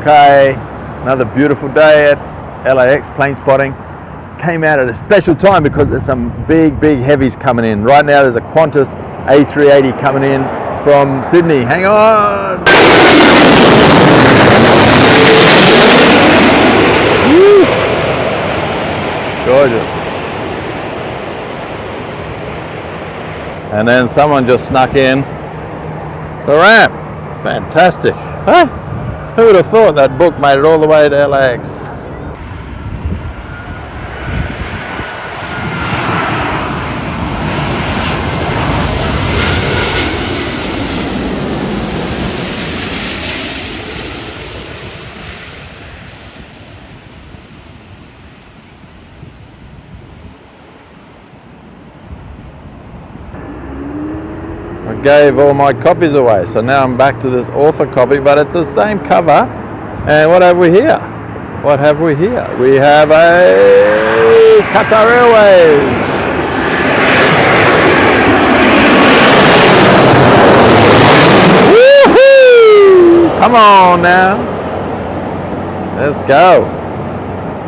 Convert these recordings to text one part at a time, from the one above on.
Okay, another beautiful day at LAX plane spotting. Came out at a special time because there's some big heavies coming in. Right now there's a Qantas A380 coming in from Sydney. Hang on! Woo! Gorgeous. And then someone just snuck in the ramp. Fantastic. Huh? Who would have thought that book made it all the way to LAX? I gave all my copies away, so now I'm back to this author copy, but it's the same cover. And what have we here? What have we here? We have a Qatar Airways. Woohoo! Come on now. Let's go.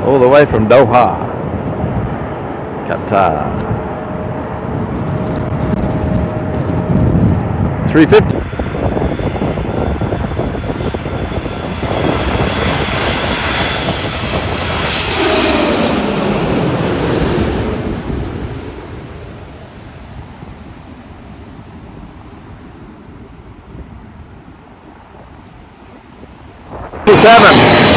All the way from Doha, Qatar. 350. Seven.